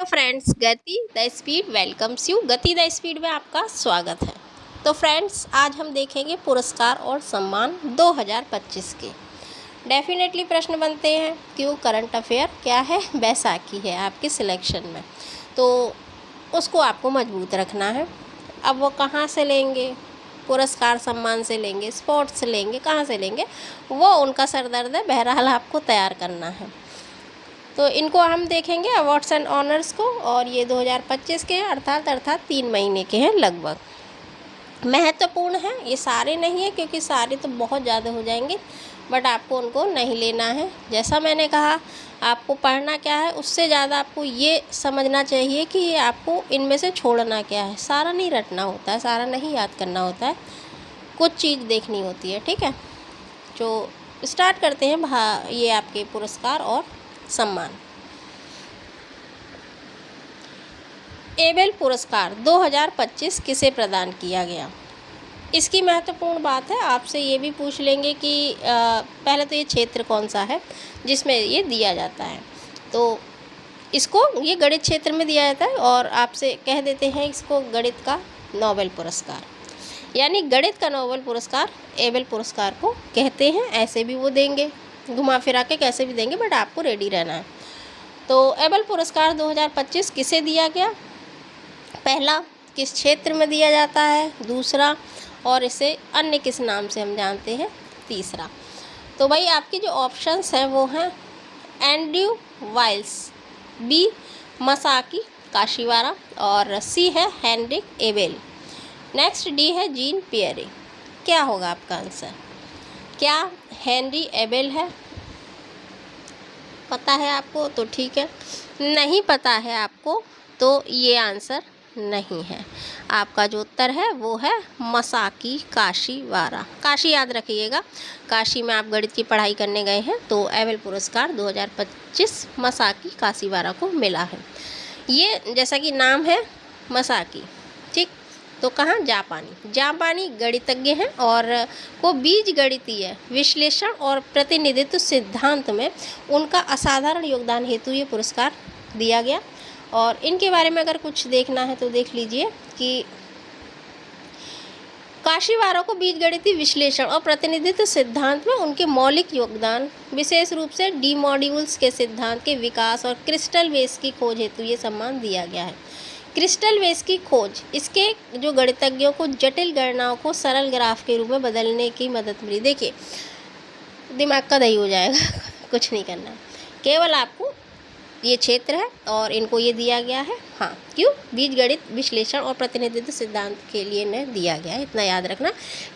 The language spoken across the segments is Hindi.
तो फ्रेंड्स, गति द स्पीड वेलकम्स यू। गति द स्पीड में आपका स्वागत है। तो फ्रेंड्स, आज हम देखेंगे पुरस्कार और सम्मान 2025 के। डेफिनेटली प्रश्न बनते हैं, क्यों? करंट अफेयर क्या है? बैसाखी है आपके सिलेक्शन में, तो उसको आपको मजबूत रखना है। अब वो कहाँ से लेंगे? पुरस्कार सम्मान से लेंगे, स्पोर्ट्स से लेंगे, कहाँ से लेंगे? वो उनका सरदर्द है, बहरहाल आपको तैयार करना है। तो इनको हम देखेंगे अवार्ड्स एंड ऑनर्स को, और ये 2025 के हैं, अर्थात 3 महीने के हैं लगभग। महत्वपूर्ण है, ये सारे नहीं है क्योंकि सारे तो बहुत ज़्यादा हो जाएंगे, बट आपको उनको नहीं लेना है। जैसा मैंने कहा, आपको पढ़ना क्या है, उससे ज़्यादा आपको ये समझना चाहिए कि ये आपको इनमें से छोड़ना क्या है। सारा नहीं रटना होता है, सारा नहीं याद करना होता है, कुछ चीज़ देखनी होती है। ठीक है, जो स्टार्ट करते हैं ये आपके पुरस्कार और सम्मान। एबेल पुरस्कार 2025 किसे प्रदान किया गया? इसकी महत्वपूर्ण बात है, आपसे ये भी पूछ लेंगे कि पहले तो ये क्षेत्र कौन सा है जिसमें ये दिया जाता है। तो इसको ये गणित क्षेत्र में दिया जाता है, और आपसे कह देते हैं इसको गणित का नोबेल पुरस्कार, यानी गणित का नोबेल पुरस्कार एबेल पुरस्कार को कहते हैं। ऐसे भी वो देंगे, घुमा फिरा के कैसे भी देंगे, बट आपको रेडी रहना है। तो एबेल पुरस्कार 2025 किसे दिया गया? पहला, किस क्षेत्र में दिया जाता है? दूसरा, और इसे अन्य किस नाम से हम जानते हैं? तीसरा। तो भाई आपके जो ऑप्शंस हैं वो हैं एंड्रयू वाइल्स, बी मसाकी काशीवारा, और सी है हेनरिक एबेल। नेक्स्ट डी है जीन पियरे। क्या होगा आपका आंसर? क्या हेनरी एबेल है? पता है आपको तो ठीक है, नहीं पता है आपको तो ये आंसर नहीं है। आपका जो उत्तर है वो है मसाकी काशीवारा। काशी याद रखिएगा, काशी में आप गणित की पढ़ाई करने गए हैं, तो एबेल पुरस्कार 2025 मसाकी काशीवारा को मिला है। ये जैसा कि नाम है मसाकी, ठीक, तो कहाँ? जापानी गणितज्ञ हैं, और को बीज गणितीय विश्लेषण और प्रतिनिधित्व सिद्धांत में उनका असाधारण योगदान हेतु ये पुरस्कार दिया गया। और इनके बारे में अगर कुछ देखना है तो देख लीजिए कि काशीवारा को बीजगणितीय विश्लेषण और प्रतिनिधित्व सिद्धांत में उनके मौलिक योगदान, विशेष रूप से डी मॉड्यूल्स के सिद्धांत के विकास और क्रिस्टल वेव्स की खोज हेतु ये सम्मान दिया गया है। क्रिस्टल वेव्स की खोज, इसके जो गणितज्ञों को जटिल गणनाओं को सरल ग्राफ के रूप में बदलने की मदद मिली। देखिए, दिमाग का दही हो जाएगा कुछ नहीं करना, केवल आपको ये क्षेत्र है और इनको ये दिया गया है। हाँ, क्यों? बीजगणित विश्लेषण और प्रतिनिधित्व सिद्धांत के लिए इन्हें दिया गया है, इतना याद रखना,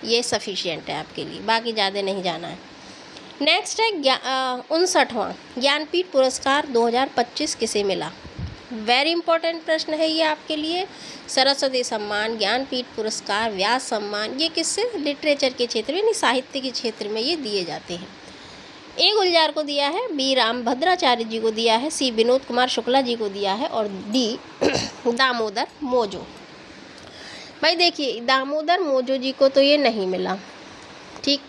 ये सफिशिएंट है आपके लिए, बाकी ज़्यादा नहीं जाना है। नेक्स्ट है 59वां ज्ञानपीठ पुरस्कार 2025 किसे मिला? वेरी इंपॉर्टेंट प्रश्न है ये आपके लिए। सरस्वती सम्मान, ज्ञानपीठ पुरस्कार, व्यास सम्मान, ये किससे? लिटरेचर के क्षेत्र में, यानी साहित्य के क्षेत्र में ये दिए जाते हैं। ए गुलजार को दिया है, बी रामभद्राचार्य जी को दिया है, सी विनोद कुमार शुक्ला जी को दिया है, और डी दामोदर मोजो। भाई देखिए, दामोदर मोजो जी को तो ये नहीं मिला, ठीक।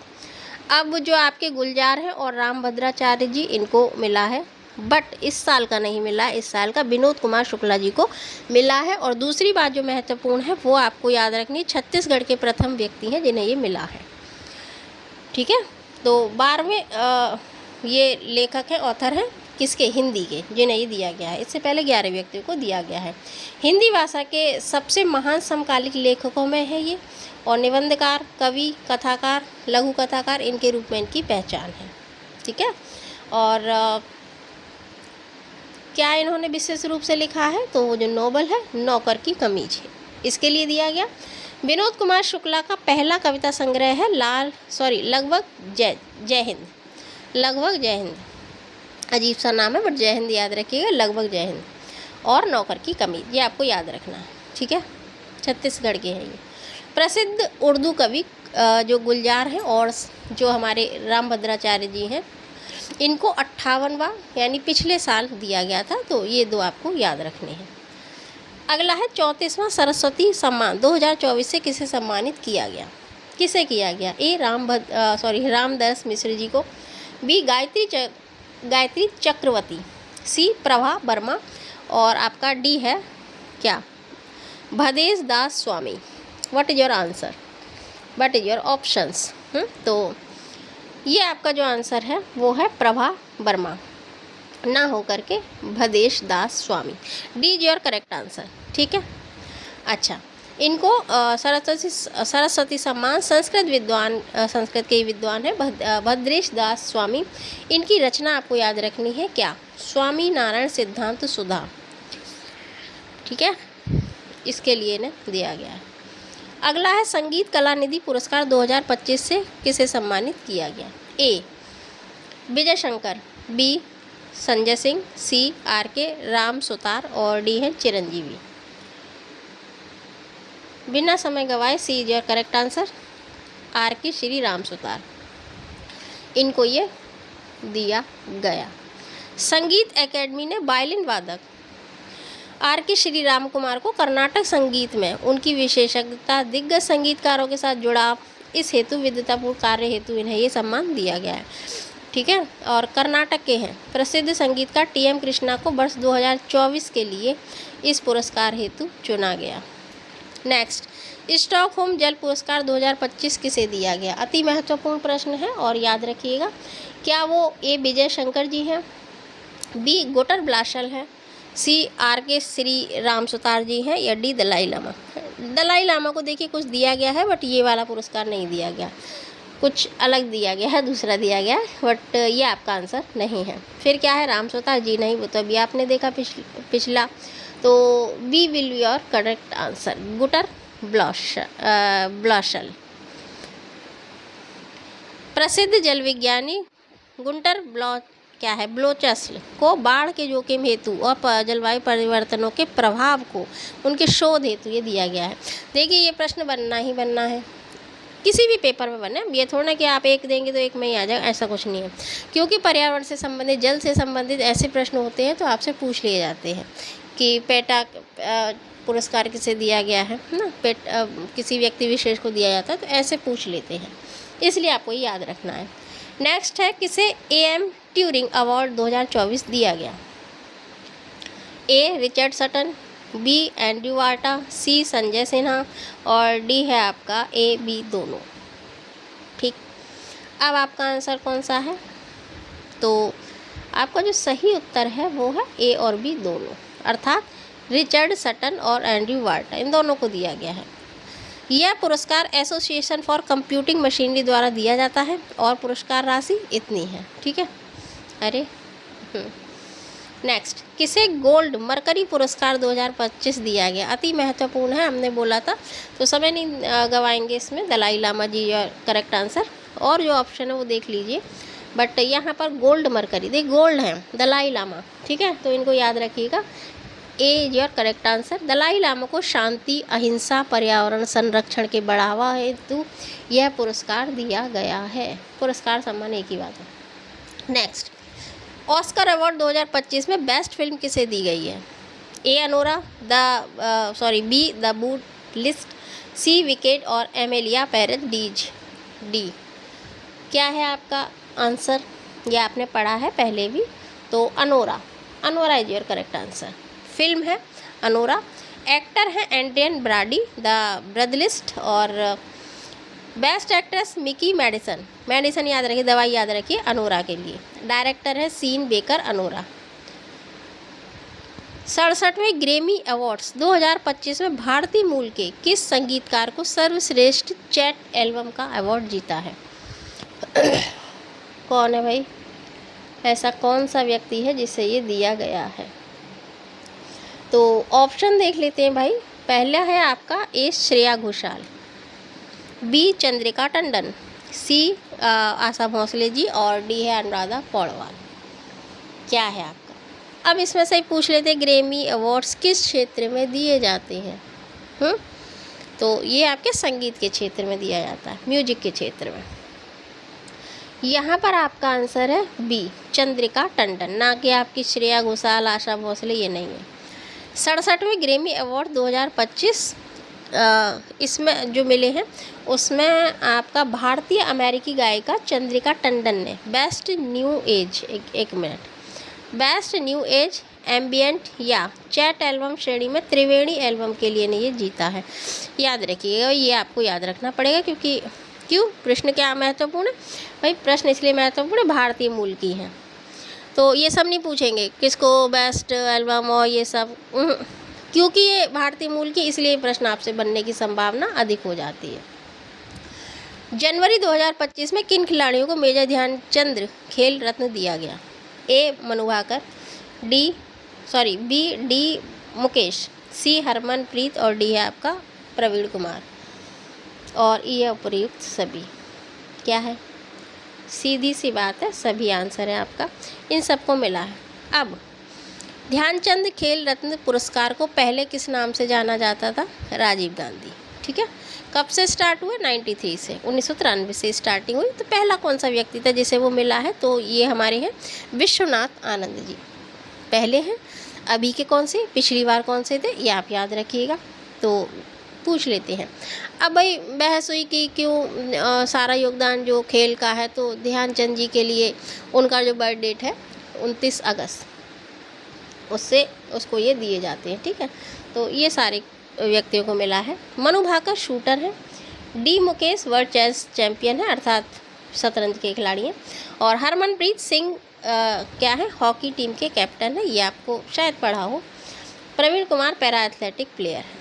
अब जो आपके गुलजार हैं और रामभद्राचार्य जी, इनको मिला है, बट इस साल का नहीं मिला, इस साल का विनोद कुमार शुक्ला जी को मिला है। और दूसरी बात जो महत्वपूर्ण है वो आपको याद रखनी है, छत्तीसगढ़ के प्रथम व्यक्ति हैं जिन्हें ये मिला है, ठीक है। तो 12वें ये लेखक हैं, ऑथर हैं किसके? हिंदी के, जिन्हें ये दिया गया है। इससे पहले 11 व्यक्तियों को दिया गया है। हिंदी भाषा के सबसे महान समकालिक लेखकों में है ये, और निबंधकार, कवि, कथाकार, लघु कथाकार, इनके रूप में इनकी पहचान है, ठीक है। और क्या इन्होंने विशेष रूप से लिखा है? तो वो जो नोबल है नौकर की कमीज है, इसके लिए दिया गया। विनोद कुमार शुक्ला का पहला कविता संग्रह है लगभग जय हिंद, लगभग जय हिंद, अजीब सा नाम है बट जय हिंद याद रखिएगा, लगभग जय हिंद, और नौकर की कमीज, ये आपको याद रखना है, ठीक है। छत्तीसगढ़ के हैं ये। प्रसिद्ध उर्दू कवि जो गुलजार हैं और जो हमारे रामभद्राचार्य जी हैं, इनको 58वां यानी पिछले साल दिया गया था, तो ये दो आपको याद रखने हैं। अगला है 34वां सरस्वती सम्मान 2024 से किसे सम्मानित किया गया? किसे किया गया? ए रामदास मिश्र जी को, बी गायत्री चक्रवर्ती, सी प्रभा वर्मा, और आपका डी है क्या, Bhadesh Das Swami. What is your answer, what is your options? तो ये आपका जो आंसर है वो है प्रभा वर्मा, ना हो करके Bhadesh Das Swami. D is your correct answer, ठीक है। अच्छा, इनको सरस्वती सम्मान संस्कृत विद्वान, संस्कृत के विद्वान है भद्रेश दास स्वामी। इनकी रचना आपको याद रखनी है क्या, स्वामी नारायण सिद्धांत सुधा, ठीक है, इसके लिए इन्हें दिया गया है। अगला है संगीत कला निधि पुरस्कार 2025 से किसे सम्मानित किया गया? A Vijay Shankar, B Sanjay Singh, C R K Ram Sutar और डी है चिरंजीवी। बिना समय गवाए C is your correct answer, R K Shri Ram Sutar, इनको ये दिया गया। संगीत एकेडमी ने वायलिन वादक आर के श्री राम कुमार को कर्नाटक संगीत में उनकी विशेषज्ञता, दिग्गज संगीतकारों के साथ जुड़ाव, इस हेतु विद्वतापूर्ण कार्य हेतु इन्हें ये सम्मान दिया गया है, ठीक है। और कर्नाटक के हैं प्रसिद्ध संगीतकार टी.एम. कृष्णा को वर्ष 2024 के लिए इस पुरस्कार हेतु चुना गया। नेक्स्ट, स्टॉकहोम जल पुरस्कार 2025 किसे दिया गया? अति महत्वपूर्ण प्रश्न है और याद रखिएगा। क्या वो ए विजय शंकर जी हैं, बी गुटर ब्लाशल है, सी आर के श्री राम सुतार जी हैं या डी दलाई लामा? दलाई लामा को देखिए कुछ दिया गया है बट ये वाला पुरस्कार नहीं दिया गया, कुछ अलग दिया गया है, दूसरा दिया गया है, बट ये आपका आंसर नहीं है। फिर क्या है, राम सुतार जी नहीं, वो तो अभी आपने देखा पिछला, तो B will be your correct answer, गुटर ब्लाशल। प्रसिद्ध जल विज्ञानी गुंटर ब्लोचस को बाढ़ के जोखिम हेतु और जलवायु परिवर्तनों के प्रभाव को उनके शोध हेतु ये दिया गया है। देखिए ये प्रश्न बनना ही बनना है, किसी भी पेपर में बने, ये थोड़ा ना कि आप एक देंगे तो एक में ही आ जाएगा, ऐसा कुछ नहीं है। क्योंकि पर्यावरण से संबंधित, जल से संबंधित ऐसे प्रश्न होते हैं तो आपसे पूछ लिए जाते हैं कि पेटा पुरस्कार किसे दिया गया है ना, किसी व्यक्ति विशेष को दिया जाता है, तो ऐसे पूछ लेते हैं, इसलिए आपको ये याद रखना है। नेक्स्ट है किसे ए.एम. ट्यूरिंग अवार्ड 2024 दिया गया? ए रिचर्ड सटन, बी एंड्रयू वार्टा, सी संजय सिन्हा और डी है आपका ए बी दोनों, ठीक। अब आपका आंसर कौन सा है? तो आपका जो सही उत्तर है वो है ए और बी दोनों, अर्थात रिचर्ड सटन और एंड्रयू वार्टा, इन दोनों को दिया गया है। यह पुरस्कार एसोसिएशन फॉर कंप्यूटिंग मशीनरी द्वारा दिया जाता है और पुरस्कार राशि इतनी है, ठीक है। अरे नेक्स्ट, किसे गोल्ड मरकरी पुरस्कार 2025 दिया गया? अति महत्वपूर्ण है, हमने बोला था, तो समय नहीं गवाएंगे इसमें। दलाई लामा जी योर करेक्ट आंसर, और जो ऑप्शन है वो देख लीजिए, बट यहाँ पर गोल्ड मरकरी, देख गोल्ड है दलाई लामा, ठीक है, तो इनको याद रखिएगा। A is your correct answer. Dalai Lama को शांति, अहिंसा, पर्यावरण संरक्षण के बढ़ावा हेतु यह पुरस्कार दिया गया है। पुरस्कार सम्मान एक ही बात है। नेक्स्ट, ऑस्कर अवार्ड 2025 में बेस्ट फिल्म किसे दी गई है? A Anora, B the Brutalist, C Wicked और एमेलिया पेरेज डी। क्या है आपका आंसर? यह आपने पढ़ा है पहले भी, तो Anora is your correct answer. Film है अनोरा, एक्टर है एंड्रियन ब्राडी द ब्रदलिस्ट, और बेस्ट एक्ट्रेस मिकी मेडिसन याद रखिए, दवाई याद रखिए अनोरा के लिए। डायरेक्टर है सीन बेकर अनोरा। 67वें ग्रैमी अवार्ड्स 2025 में भारतीय मूल के किस संगीतकार को सर्वश्रेष्ठ चैट एल्बम का अवार्ड जीता है? कौन है भाई, ऐसा कौन सा व्यक्ति है जिसे ये दिया गया है? तो ऑप्शन देख लेते हैं भाई। पहला है आपका ए श्रेया घोषाल, बी चंद्रिका टंडन, सी आशा भोसले जी और डी है अनुराधा पौडवाल। क्या है आपका? अब इसमें से ही पूछ लेते हैं ग्रैमी अवार्ड्स किस क्षेत्र में दिए जाते हैं। तो ये आपके संगीत के क्षेत्र में दिया जाता है, म्यूजिक के क्षेत्र में। यहाँ पर आपका आंसर है बी चंद्रिका टंडन, ना कि आपकी श्रेया घोषाल, आशा भोसले, ये नहीं है। 67वें ग्रैमी अवार्ड 2025 इसमें जो मिले हैं उसमें आपका भारतीय अमेरिकी गायिका चंद्रिका टंडन ने बेस्ट न्यू एज, एक minute, best new age ambient या चैट एल्बम श्रेणी में त्रिवेणी एल्बम के लिए ने ये जीता है। याद रखिएगा, ये आपको याद रखना पड़ेगा क्योंकि क्यों प्रश्न क्या महत्वपूर्ण है भाई, प्रश्न इसलिए महत्वपूर्ण है भारतीय मूल की हैं, तो ये सब नहीं पूछेंगे किसको बेस्ट एल्बम और ये सब, क्योंकि ये भारतीय मूल की, इसलिए प्रश्न आपसे बनने की संभावना अधिक हो जाती है। जनवरी 2025 में किन खिलाड़ियों को मेजर ध्यानचंद खेल रत्न दिया गया? ए मनु भाकर, बी डी मुकेश, सी हरमनप्रीत और डी है आपका प्रवीण कुमार। और ये उपयुक्त सभी क्या है? सीधी सी बात है, सभी आंसर है आपका, इन सबको मिला है। अब ध्यानचंद खेल रत्न पुरस्कार को पहले किस नाम से जाना जाता था? राजीव गांधी। ठीक है, कब से स्टार्ट हुआ? 93 से, 1993 से स्टार्टिंग हुई। तो पहला कौन सा व्यक्ति था जिसे वो मिला है? तो ये हमारे हैं विश्वनाथ आनंद जी, पहले हैं। अभी के कौन से, पिछली बार कौन से थे, ये आप याद रखिएगा, तो पूछ लेते हैं। अब भाई बहस हुई कि क्यों सारा योगदान जो खेल का है, तो ध्यानचंद जी के लिए उनका जो बर्थ डेट है 29 अगस्त, उससे उसको ये दिए जाते हैं। ठीक है, तो ये सारे व्यक्तियों को मिला है। मनु भाकर शूटर है, D Gukesh world chess champion है अर्थात शतरंज के खिलाड़ी हैं, और हरमनप्रीत सिंह क्या है, हॉकी टीम के कैप्टन है, ये आपको शायद पढ़ा हो। Praveen Kumar para athletic player है।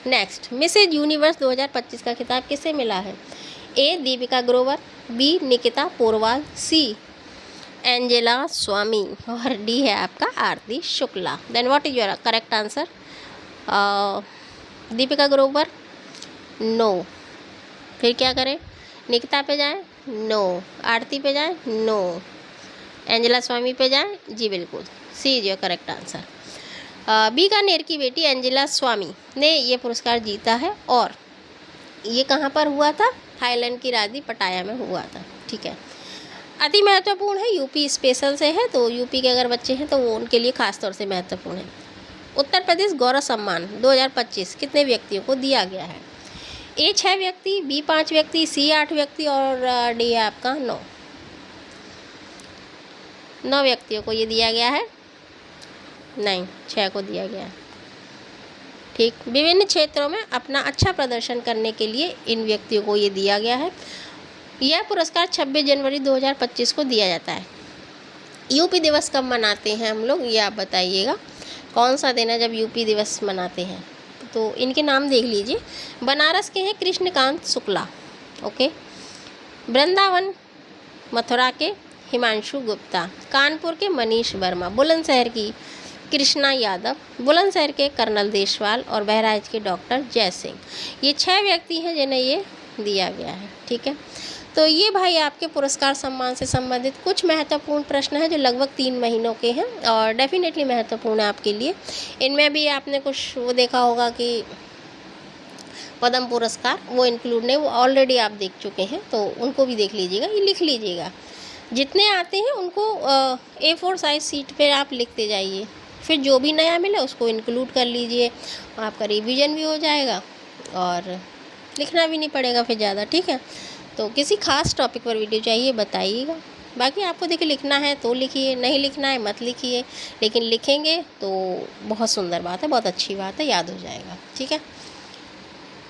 नेक्स्ट, मिसेज यूनिवर्स 2025 का खिताब किसे मिला है? A Deepika Grover, B Nikita Porwal, C Angela Swami और डी है आपका Aarti Shukla. Then what is your correct answer? Deepika Grover no, फिर क्या करें? निकिता पे जाएं? नो। आरती पे जाएं? नो। एंजेला स्वामी पे जाएं? जी बिल्कुल, C is your correct answer. Bikaner की बेटी एंजेला स्वामी ने ये पुरस्कार जीता है, और ये कहाँ पर हुआ था? थाईलैंड की राजधानी पटाया में हुआ था। ठीक है, अति महत्वपूर्ण है, यूपी स्पेशल से है, तो यूपी के अगर बच्चे हैं तो वो उनके लिए खास तौर से महत्वपूर्ण है। उत्तर प्रदेश गौरव सम्मान 2025 कितने व्यक्तियों को दिया गया है? ए 6 व्यक्ति, बी 5 व्यक्ति, सी 8 व्यक्ति और डी है आपका 9 व्यक्तियों को ये दिया गया है। नहीं, 6 को दिया गया है। ठीक, विभिन्न क्षेत्रों में अपना अच्छा प्रदर्शन करने के लिए इन व्यक्तियों को ये दिया गया है। यह पुरस्कार 26 जनवरी 2025 को दिया जाता है। यूपी दिवस कब मनाते हैं हम लोग, ये आप बताइएगा, कौन सा दिन है जब यूपी दिवस मनाते हैं? तो इनके नाम देख लीजिए। बनारस के हैं कृष्णकांत शुक्ला, ओके। वृंदावन मथुरा के हिमांशु गुप्ता, कानपुर के मनीष वर्मा, बुलंदशहर की कृष्णा यादव, बुलंदशहर के कर्नल देशवाल और बहराइच के डॉक्टर जय सिंह। ये 6 व्यक्ति हैं जिन्हें ये दिया गया है। ठीक है, तो ये भाई आपके पुरस्कार सम्मान से संबंधित कुछ महत्वपूर्ण प्रश्न हैं जो लगभग 3 महीनों के हैं और डेफिनेटली महत्वपूर्ण है आपके लिए। इनमें भी आपने कुछ वो देखा होगा कि पद्म पुरस्कार वो इंक्लूड नहीं, वो ऑलरेडी आप देख चुके हैं, तो उनको भी देख लीजिएगा, ये लिख लीजिएगा। जितने आते हैं उनको A4 साइज सीट पे आप लिखते जाइए, फिर जो भी नया मिले उसको इंक्लूड कर लीजिए, आपका रिवीजन भी हो जाएगा और लिखना भी नहीं पड़ेगा फिर ज़्यादा। ठीक है, तो किसी खास टॉपिक पर वीडियो चाहिए बताइएगा, बाकी आपको देखिए लिखना है तो लिखिए, नहीं लिखना है मत लिखिए, लेकिन लिखेंगे तो बहुत सुंदर बात है, बहुत अच्छी बात है, याद हो जाएगा। ठीक है,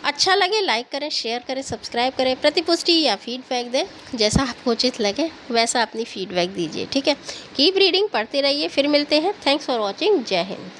अच्छा लगे लाइक करें, शेयर करें, सब्सक्राइब करें, प्रतिपुष्टि या फीडबैक दें, जैसा आपको उचित लगे वैसा अपनी फीडबैक दीजिए। ठीक है, कीप रीडिंग, पढ़ते रहिए, फिर मिलते हैं। थैंक्स फॉर वॉचिंग, जय हिंद।